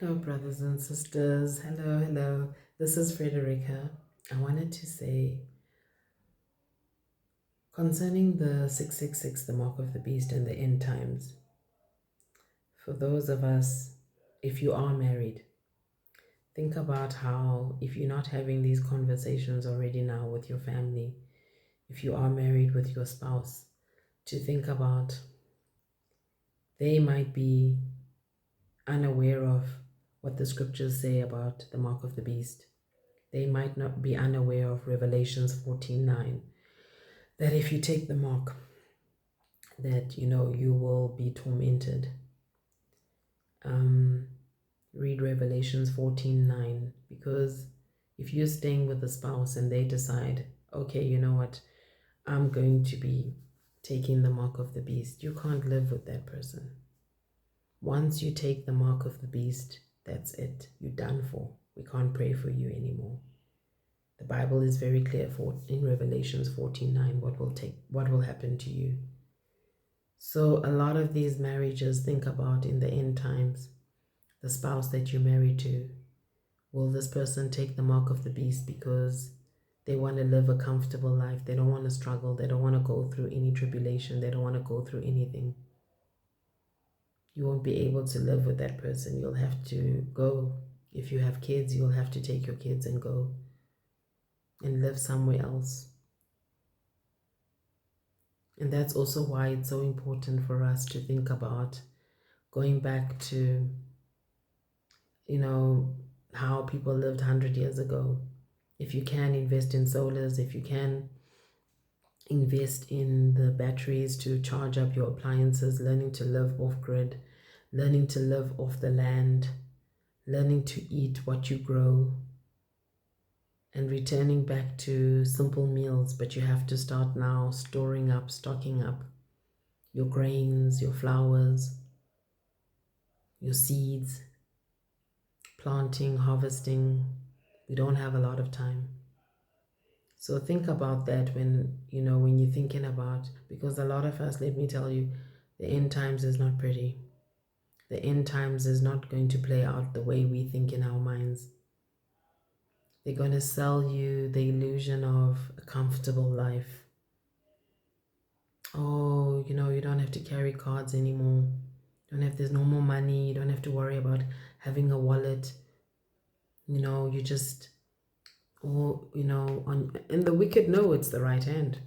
Hello, brothers and sisters. Hello, hello. This is Frederica. I wanted to say concerning the 666, the mark of the beast, and the end times. For those of us, if you are married, think about how, if you're not having these conversations already now with your family, if you are married with your spouse, to think about they might be unaware of what the scriptures say about the mark of the beast. They might not be unaware of Revelations 14:9, that if you take the mark, that you will be tormented. Um, Read Revelations 14:9, because if you're staying with a spouse and they decide, okay, you know what, I'm going to be taking the mark of the beast, you can't live with that person. Once you take the mark of the beast, that's it. You're done for. We can't pray for you anymore. The Bible is very clear in Revelations 14:9 what will happen to you. So a lot of these marriages, think about in the end times, the spouse that you're married to, will this person take the mark of the beast because they want to live a comfortable life? They don't want to struggle. They don't want to go through any tribulation. They don't want to go through anything. You won't be able to live with that person. You'll have to go. If you have kids, you'll have to take your kids and go and live somewhere else. And that's also why it's so important for us to think about going back to, how people lived 100 years ago. If you can invest in solars, if you can invest in the batteries to charge up your appliances, learning to live off grid, learning to live off the land, learning to eat what you grow, and returning back to simple meals. But you have to start now stocking up your grains, your flours, your seeds, planting, harvesting. We don't have a lot of time. So think about that when you're thinking about, because a lot of us, let me tell you, the end times is not pretty. The end times is not going to play out the way we think in our minds. They're going to sell you the illusion of a comfortable life. Oh, you don't have to carry cards anymore. There's no more money. You don't have to worry about having a wallet. You just, and the wicked know it's the right hand.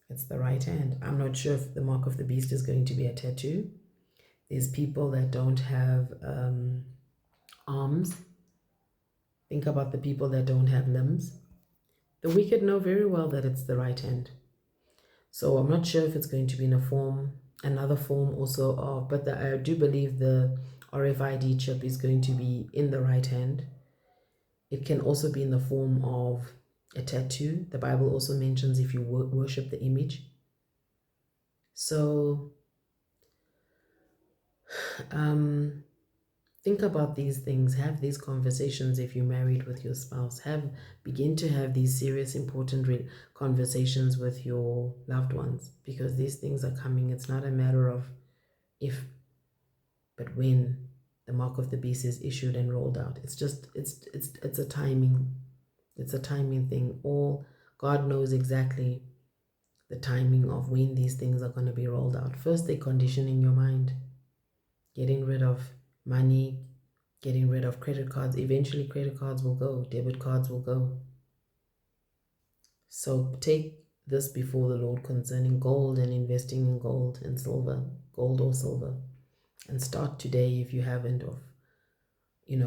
It's the right hand. I'm not sure if the mark of the beast is going to be a tattoo. There's people that don't have arms. Think about the people that don't have limbs. The wicked know very well that it's the right hand. So I'm not sure if it's going to be in another form also of, but I do believe the RFID chip is going to be in the right hand. It can also be in the form of a tattoo. The Bible also mentions if you worship the image. So think about these things. Have these conversations if you're married with your spouse. Begin to have these serious, important conversations with your loved ones, because these things are coming. It's not a matter of if, but when the mark of the beast is issued and rolled out. It's a timing. It's a timing thing. God knows exactly the timing of when these things are going to be rolled out. First, they condition in your mind, getting rid of money, getting rid of credit cards. Eventually, credit cards will go, debit cards will go. So take this before the Lord concerning gold and investing in gold and silver, gold or silver. And start today if you haven't,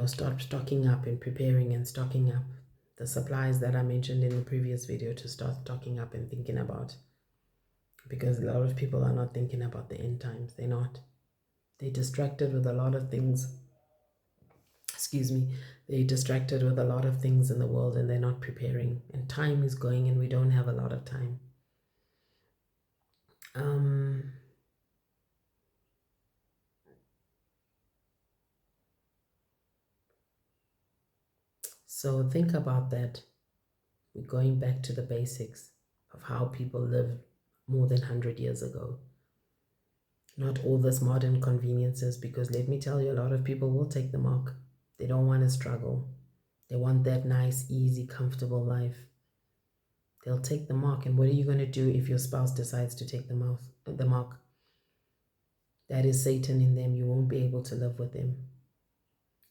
start stocking up and preparing and stocking up the supplies that I mentioned in the previous video, to start stocking up and thinking about. Because a lot of people are not thinking about the end times. They're not. They're distracted with a lot of things. They're distracted with a lot of things in the world, and they're not preparing. And time is going, and we don't have a lot of time. So think about that. We're going back to the basics of how people lived more than 100 years ago. Not all this modern conveniences, because let me tell you, a lot of people will take the mark. They don't want to struggle. They want that nice, easy, comfortable life. They'll take the mark. And what are you going to do if your spouse decides to take the mark? That is Satan in them. You won't be able to live with them.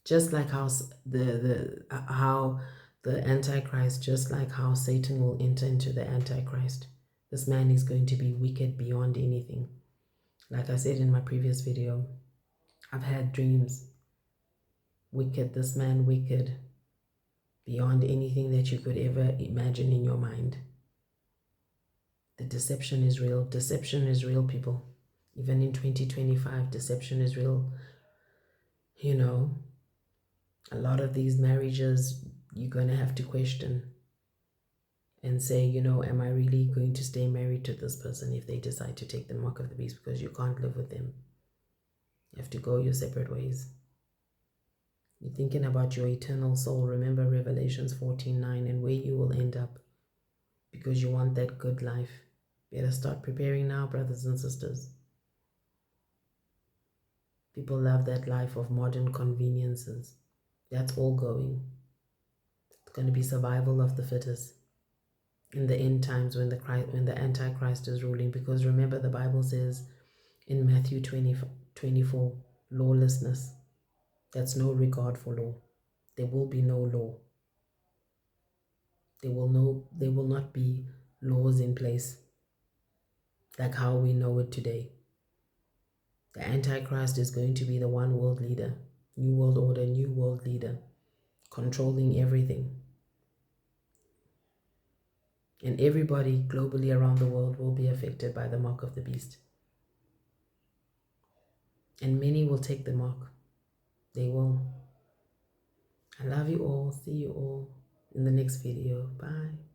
Just like how the Antichrist, just like how Satan will enter into the Antichrist. This man is going to be wicked beyond anything. Like I said in my previous video, I've had dreams. Wicked, this man wicked beyond anything that you could ever imagine in your mind. The deception is real. Deception is real, people. Even in 2025, deception is real. You know, a lot of these marriages, you're going to have to question and say, you know, am I really going to stay married to this person if they decide to take the mark of the beast, because you can't live with them? You have to go your separate ways. You're thinking about your eternal soul. Remember Revelations 14:9 and where you will end up, because you want that good life. Better start preparing now, brothers and sisters. People love that life of modern conveniences. That's all going. It's going to be survival of the fittest in the end times when the Antichrist is ruling. Because remember, the Bible says in Matthew 20:24, lawlessness. That's no regard for law. There will be no law. There will not be laws in place like how we know it today. The Antichrist is going to be the one world leader, new world order, new world leader, controlling everything. And everybody globally around the world will be affected by the mark of the beast. And many will take the mark. They will. I love you all. See you all in the next video. Bye.